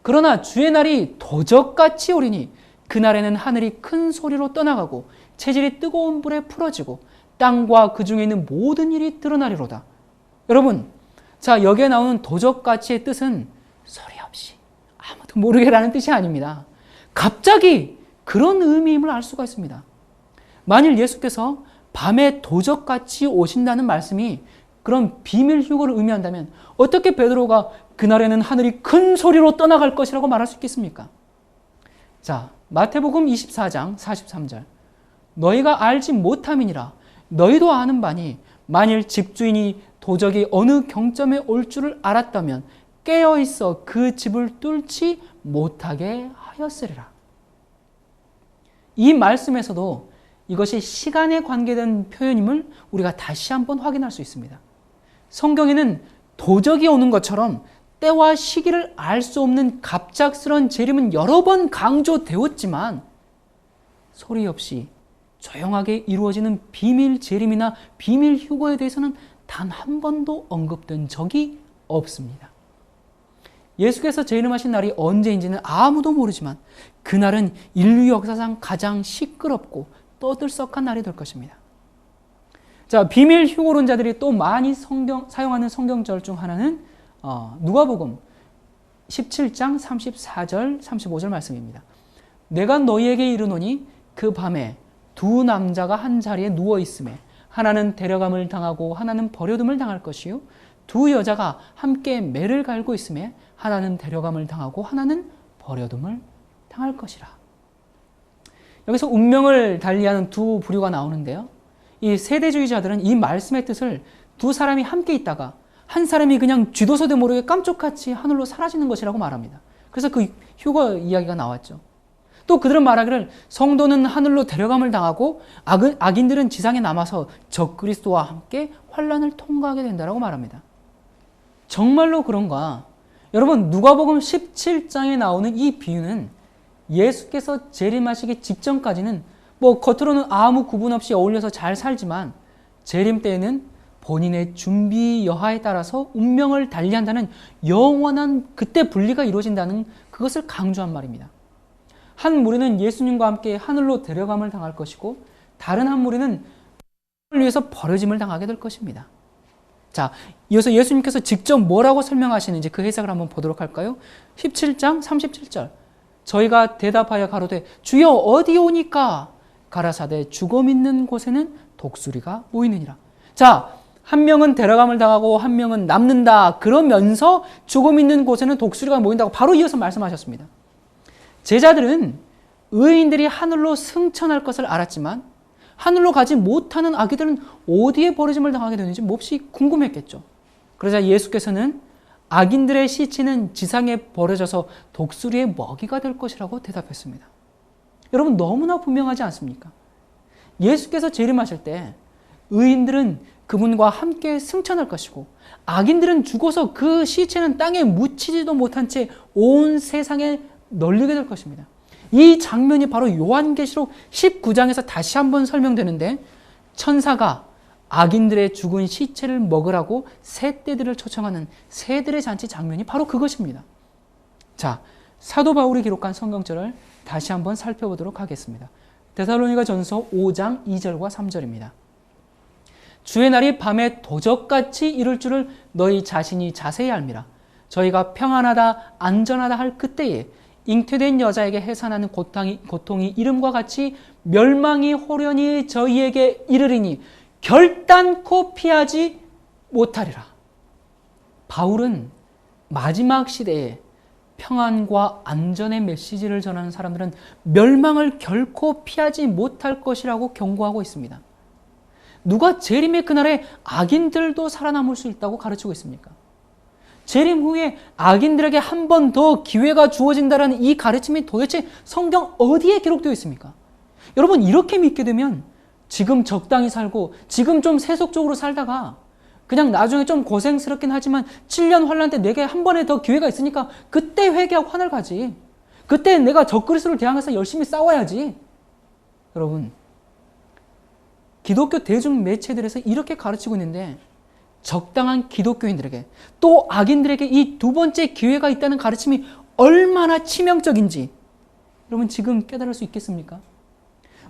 그러나 주의 날이 도적같이 오리니 그날에는 하늘이 큰 소리로 떠나가고 체질이 뜨거운 불에 풀어지고 땅과 그 중에 있는 모든 일이 드러나리로다. 여러분, 자, 여기에 나오는 도적같이의 뜻은 소리 없이 아무도 모르게라는 뜻이 아닙니다. 갑자기 그런 의미임을 알 수가 있습니다. 만일 예수께서 밤에 도적같이 오신다는 말씀이 그런 비밀 휴거를 의미한다면 어떻게 베드로가 그날에는 하늘이 큰 소리로 떠나갈 것이라고 말할 수 있겠습니까? 자, 마태복음 24장 43절. 너희가 알지 못함이니라. 너희도 아는 바니 만일 집주인이 도적이 어느 경점에 올 줄을 알았다면 깨어있어 그 집을 뚫지 못하게 하였으리라. 이 말씀에서도 이것이 시간에 관계된 표현임을 우리가 다시 한번 확인할 수 있습니다. 성경에는 도적이 오는 것처럼 때와 시기를 알 수 없는 갑작스런 재림은 여러 번 강조되었지만 소리 없이 조용하게 이루어지는 비밀 재림이나 비밀 휴거에 대해서는 단 한 번도 언급된 적이 없습니다. 예수께서 재림하신 날이 언제인지는 아무도 모르지만 그날은 인류 역사상 가장 시끄럽고 떠들썩한 날이 될 것입니다. 자, 비밀 휴거론자들이 또 많이 사용하는 성경절 중 하나는 누가복음 17장 34절 35절 말씀입니다. 내가 너희에게 이르노니 그 밤에 두 남자가 한 자리에 누워 있음에 하나는 데려감을 당하고 하나는 버려둠을 당할 것이요 두 여자가 함께 매를 갈고 있음에 하나는 데려감을 당하고 하나는 버려둠을 당할 것이라. 여기서 운명을 달리하는 두 부류가 나오는데요. 이 세대주의자들은 이 말씀의 뜻을 두 사람이 함께 있다가 한 사람이 그냥 쥐도서도 모르게 깜짝같이 하늘로 사라지는 것이라고 말합니다. 그래서 그 휴거 이야기가 나왔죠. 또 그들은 말하기를 성도는 하늘로 데려감을 당하고 악인들은 지상에 남아서 적그리스도와 함께 환난을 통과하게 된다고 말합니다. 정말로 그런가? 여러분, 누가복음 17장에 나오는 이 비유는 예수께서 재림하시기 직전까지는 겉으로는 아무 구분 없이 어울려서 잘 살지만 재림 때에는 본인의 준비 여하에 따라서 운명을 달리한다는 영원한 그때 분리가 이루어진다는 그것을 강조한 말입니다. 한 무리는 예수님과 함께 하늘로 데려감을 당할 것이고 다른 한 무리는 위해서 버려짐을 당하게 될 것입니다. 자, 이어서 예수님께서 직접 뭐라고 설명하시는지 그 해석을 한번 보도록 할까요? 17장 37절. 저희가 대답하여 가로되 주여 어디 오니까? 가라사대 죽음 있는 곳에는 독수리가 모이느니라. 자, 한 명은 데려감을 당하고 한 명은 남는다. 그러면서 죽음 있는 곳에는 독수리가 모인다고 바로 이어서 말씀하셨습니다. 제자들은 의인들이 하늘로 승천할 것을 알았지만 하늘로 가지 못하는 아기들은 어디에 버려짐을 당하게 되는지 몹시 궁금했겠죠. 그러자 예수께서는 악인들의 시체는 지상에 버려져서 독수리의 먹이가 될 것이라고 대답했습니다. 여러분, 너무나 분명하지 않습니까? 예수께서 재림하실 때 의인들은 그분과 함께 승천할 것이고 악인들은 죽어서 그 시체는 땅에 묻히지도 못한 채 온 세상에 널리게 될 것입니다. 이 장면이 바로 요한계시록 19장에서 다시 한번 설명되는데 천사가 악인들의 죽은 시체를 먹으라고 새떼들을 초청하는 새들의 잔치 장면이 바로 그것입니다. 자, 사도 바울이 기록한 성경절을 다시 한번 살펴보도록 하겠습니다. 데살로니가전서 5장 2절과 3절입니다. 주의 날이 밤에 도적같이 이룰 줄을 너희 자신이 자세히 알미라. 저희가 평안하다 안전하다 할 그때에 잉태된 여자에게 해산하는 고통이 이름과 같이 멸망이 호련히 저희에게 이르리니 결단코 피하지 못하리라. 바울은 마지막 시대에 평안과 안전의 메시지를 전하는 사람들은 멸망을 결코 피하지 못할 것이라고 경고하고 있습니다. 누가 재림의 그날에 악인들도 살아남을 수 있다고 가르치고 있습니까? 재림 후에 악인들에게 한 번 더 기회가 주어진다는 이 가르침이 도대체 성경 어디에 기록되어 있습니까? 여러분, 이렇게 믿게 되면 지금 적당히 살고 지금 좀 세속적으로 살다가 그냥 나중에 좀 고생스럽긴 하지만 7년 환난 때 내게 한 번에 더 기회가 있으니까 그때 회개하고 하늘 가지. 그때 내가 적그리스도를 대항해서 열심히 싸워야지. 여러분, 기독교 대중 매체들에서 이렇게 가르치고 있는데 적당한 기독교인들에게 또 악인들에게 이 두 번째 기회가 있다는 가르침이 얼마나 치명적인지 여러분 지금 깨달을 수 있겠습니까?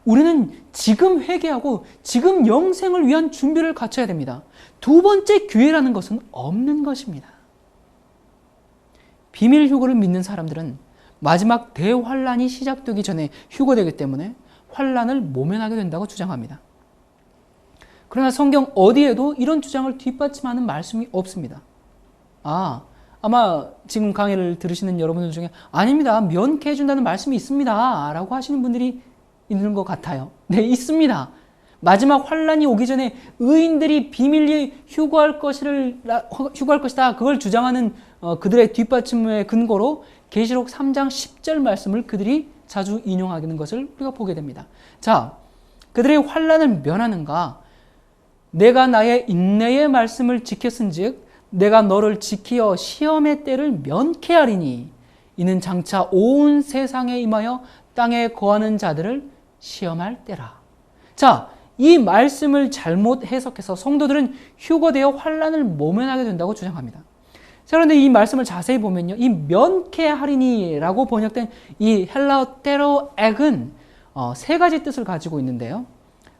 우리는 지금 회개하고 지금 영생을 위한 준비를 갖춰야 됩니다. 두 번째 기회라는 것은 없는 것입니다. 비밀 휴거를 믿는 사람들은 마지막 대환란이 시작되기 전에 휴거되기 때문에 환란을 모면하게 된다고 주장합니다. 그러나 성경 어디에도 이런 주장을 뒷받침하는 말씀이 없습니다. 아마 지금 강의를 들으시는 여러분들 중에 아닙니다, 면케해 준다는 말씀이 있습니다 라고 하시는 분들이 있는 것 같아요. 네, 있습니다. 마지막 환란이 오기 전에 의인들이 비밀리 휴거할 것이다 그걸 주장하는 그들의 뒷받침의 근거로 계시록 3장 10절 말씀을 그들이 자주 인용하는 것을 우리가 보게 됩니다. 자, 그들의 환란을 면하는가? 내가 나의 인내의 말씀을 지켰은즉 내가 너를 지키어 시험의 때를 면케하리니 이는 장차 온 세상에 임하여 땅에 거하는 자들을 시험할 때라. 자, 이 말씀을 잘못 해석해서 성도들은 휴거되어 환란을 모면하게 된다고 주장합니다. 자, 그런데 이 말씀을 자세히 보면요, 이 면케하리니라고 번역된 이 헬라어 테로액은 세 가지 뜻을 가지고 있는데요.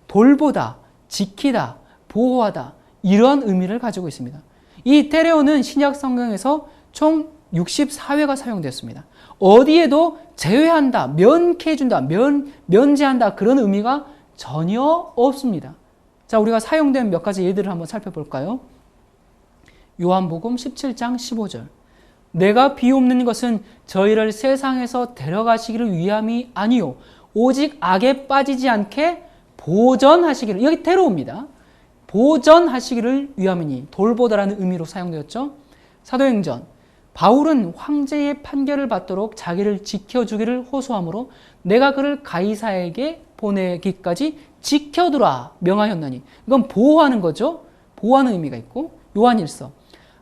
돌보다, 지키다, 보호하다, 이런 의미를 가지고 있습니다. 이 테레오는 신약 성경에서 총 64회가 사용되었습니다. 어디에도 제외한다, 면케해준다, 면제한다 그런 의미가 전혀 없습니다. 자, 우리가 사용된 몇 가지 예들을 한번 살펴볼까요? 요한복음 17장 15절. 내가 비옵는 것은 저희를 세상에서 데려가시기를 위함이 아니요 오직 악에 빠지지 않게 보전하시기를, 여기 테로입니다. 보전하시기를 위함이니, 돌보다라는 의미로 사용되었죠. 사도행전, 바울은 황제의 판결을 받도록 자기를 지켜주기를 호소하므로 내가 그를 가이사에게 보내기까지 지켜두라 명하였나니, 이건 보호하는 거죠. 보호하는 의미가 있고, 요한일서,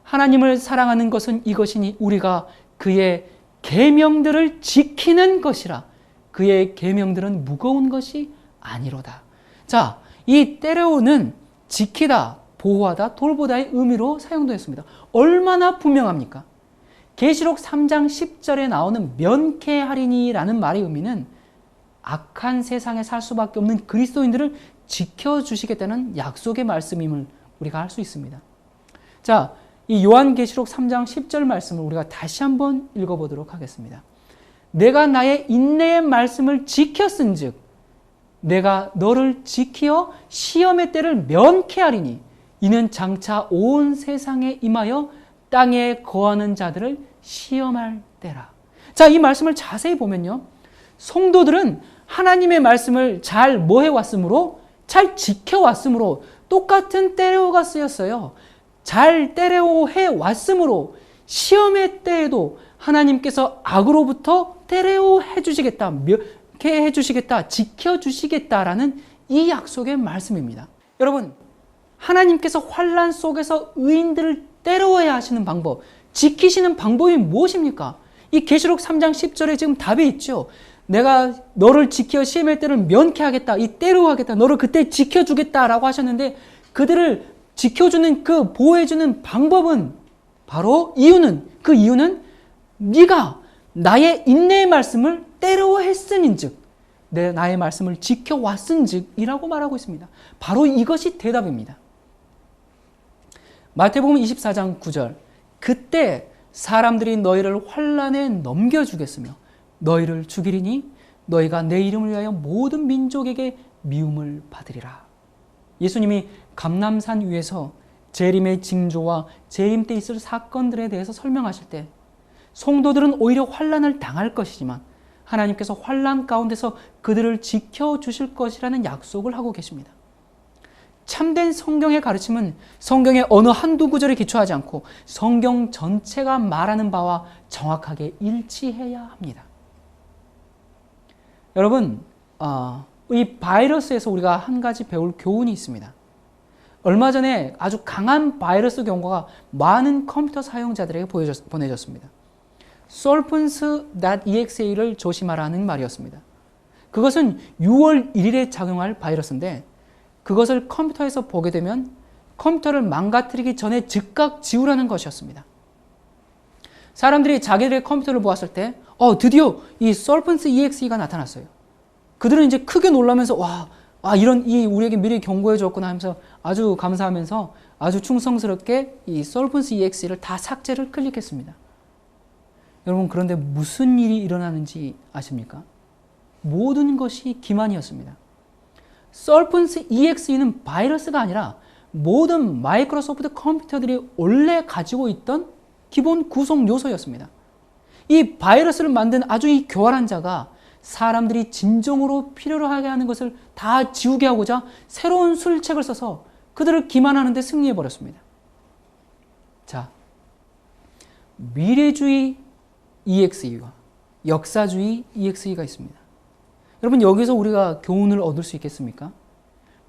하나님을 사랑하는 것은 이것이니 우리가 그의 계명들을 지키는 것이라. 그의 계명들은 무거운 것이 아니로다. 자, 이 테레오는 지키다, 보호하다, 돌보다의 의미로 사용되었습니다. 얼마나 분명합니까? 계시록 3장 10절에 나오는 면케하리니라는 말의 의미는 악한 세상에 살 수밖에 없는 그리스도인들을 지켜주시겠다는 약속의 말씀임을 우리가 알 수 있습니다. 자, 이 요한계시록 3장 10절 말씀을 우리가 다시 한번 읽어보도록 하겠습니다. 내가 나의 인내의 말씀을 지켰은즉 내가 너를 지키어 시험의 때를 면케하리니 이는 장차 온 세상에 임하여 땅에 거하는 자들을 시험할 때라. 자, 이 말씀을 자세히 보면요, 성도들은 하나님의 말씀을 잘 해왔으므로, 잘 지켜왔으므로 똑같은 때레오가 쓰였어요. 잘 때레오해 왔으므로 시험의 때에도 하나님께서 악으로부터 때레오 해주시겠다, 해주시겠다, 지켜주시겠다라는 이 약속의 말씀입니다. 여러분, 하나님께서 환란 속에서 의인들을 때려야 하시는 방법, 지키시는 방법이 무엇입니까? 이 계시록 3장 10절에 지금 답이 있죠. 내가 너를 지켜 시험의 때를 면케하겠다, 이 때려하겠다, 너를 그때 지켜주겠다라고 하셨는데, 그들을 지켜주는, 그 보호해주는 방법은 바로 그 이유는 네가 나의 인내의 말씀을 때려했으니즉, 나의 말씀을 지켜왔은즉 이라고 말하고 있습니다. 바로 이것이 대답입니다. 마태복음 24장 9절, 그때 사람들이 너희를 환란에 넘겨주겠으며 너희를 죽이리니 너희가 내 이름을 위하여 모든 민족에게 미움을 받으리라. 예수님이 감람산 위에서 재림의 징조와 재림 때 있을 사건들에 대해서 설명하실 때 성도들은 오히려 환난을 당할 것이지만 하나님께서 환난 가운데서 그들을 지켜주실 것이라는 약속을 하고 계십니다. 참된 성경의 가르침은 성경의 어느 한두 구절에 기초하지 않고 성경 전체가 말하는 바와 정확하게 일치해야 합니다. 여러분, 이 바이러스에서 우리가 한 가지 배울 교훈이 있습니다. 얼마 전에 아주 강한 바이러스 경고가 많은 컴퓨터 사용자들에게 보내졌습니다. Serpents.exe를 조심하라는 말이었습니다. 그것은 6월 1일에 작용할 바이러스인데 그것을 컴퓨터에서 보게 되면 컴퓨터를 망가뜨리기 전에 즉각 지우라는 것이었습니다. 사람들이 자기들의 컴퓨터를 보았을 때 드디어 이 Serpents.exe가 나타났어요. 그들은 이제 크게 놀라면서 이런 우리에게 미리 경고해 줬구나 하면서 아주 감사하면서 아주 충성스럽게 이 Serpents.exe를 다 삭제를 클릭했습니다. 여러분, 그런데 무슨 일이 일어나는지 아십니까? 모든 것이 기만이었습니다. Serpents.exe는 바이러스가 아니라 모든 마이크로소프트 컴퓨터들이 원래 가지고 있던 기본 구성 요소였습니다. 이 바이러스를 만든 아주 이 교활한 자가 사람들이 진정으로 필요로 하게 하는 것을 다 지우게 하고자 새로운 술책을 써서 그들을 기만하는 데 승리해버렸습니다. 자, 미래주의 EXE와 역사주의 EXE가 있습니다. 여러분, 여기서 우리가 교훈을 얻을 수 있겠습니까?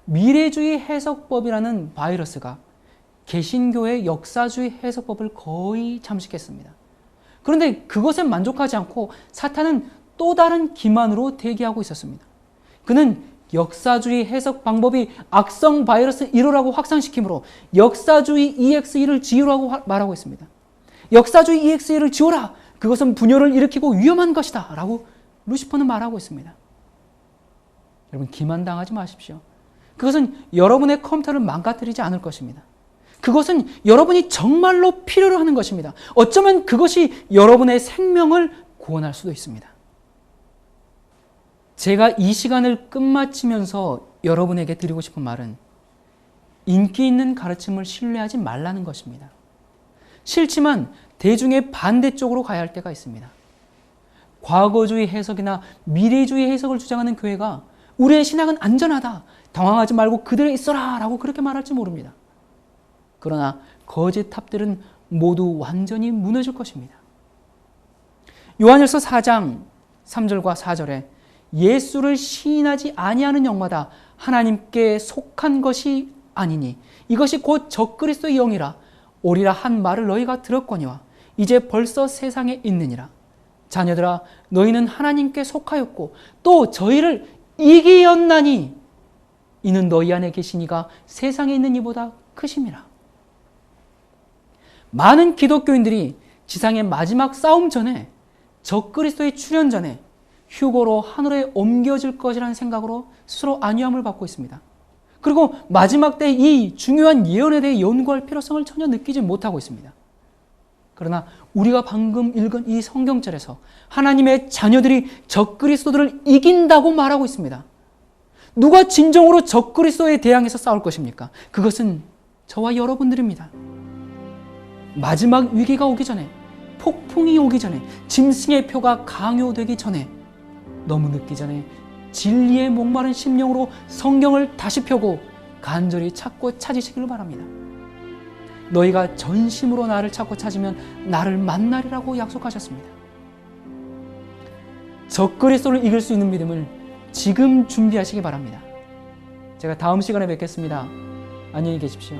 미래주의 해석법이라는 바이러스가 개신교의 역사주의 해석법을 거의 잠식했습니다. 그런데 그것에 만족하지 않고 사탄은 또 다른 기만으로 대기하고 있었습니다. 그는 역사주의 해석 방법이 악성 바이러스 1호라고 확산시키므로 역사주의 EXE를 지우라고 말하고 있습니다. 역사주의 EXE를 지워라! 그것은 분열을 일으키고 위험한 것이다! 라고 루시퍼는 말하고 있습니다. 여러분, 기만당하지 마십시오. 그것은 여러분의 컴퓨터를 망가뜨리지 않을 것입니다. 그것은 여러분이 정말로 필요로 하는 것입니다. 어쩌면 그것이 여러분의 생명을 구원할 수도 있습니다. 제가 이 시간을 끝마치면서 여러분에게 드리고 싶은 말은 인기 있는 가르침을 신뢰하지 말라는 것입니다. 싫지만 대중의 반대쪽으로 가야 할 때가 있습니다. 과거주의 해석이나 미래주의 해석을 주장하는 교회가 우리의 신앙은 안전하다, 당황하지 말고 그대로 있어라 라고 그렇게 말할지 모릅니다. 그러나 거짓탑들은 모두 완전히 무너질 것입니다. 요한일서 4장 3절과 4절에 예수를 시인하지 아니하는 영마다 하나님께 속한 것이 아니니 이것이 곧 적그리스도의 영이라 오리라 한 말을 너희가 들었거니와 이제 벌써 세상에 있느니라. 자녀들아, 너희는 하나님께 속하였고 또 저희를 이기었나니 이는 너희 안에 계신 이가 세상에 있는 이보다 크심이라. 많은 기독교인들이 지상의 마지막 싸움 전에 적그리스도의 출현 전에 휴거로 하늘에 옮겨질 것이라는 생각으로 스스로 안위함을 받고 있습니다. 그리고 마지막 때 이 중요한 예언에 대해 연구할 필요성을 전혀 느끼지 못하고 있습니다. 그러나 우리가 방금 읽은 이 성경절에서 하나님의 자녀들이 적그리스도들을 이긴다고 말하고 있습니다. 누가 진정으로 적그리스도에 대항해서 싸울 것입니까? 그것은 저와 여러분들입니다. 마지막 위기가 오기 전에, 폭풍이 오기 전에, 짐승의 표가 강요되기 전에, 너무 늦기 전에 진리의 목마른 심령으로 성경을 다시 펴고 간절히 찾고 찾으시기를 바랍니다. 너희가 전심으로 나를 찾고 찾으면 나를 만나리라고 약속하셨습니다. 적그리스도를 이길 수 있는 믿음을 지금 준비하시기 바랍니다. 제가 다음 시간에 뵙겠습니다. 안녕히 계십시오.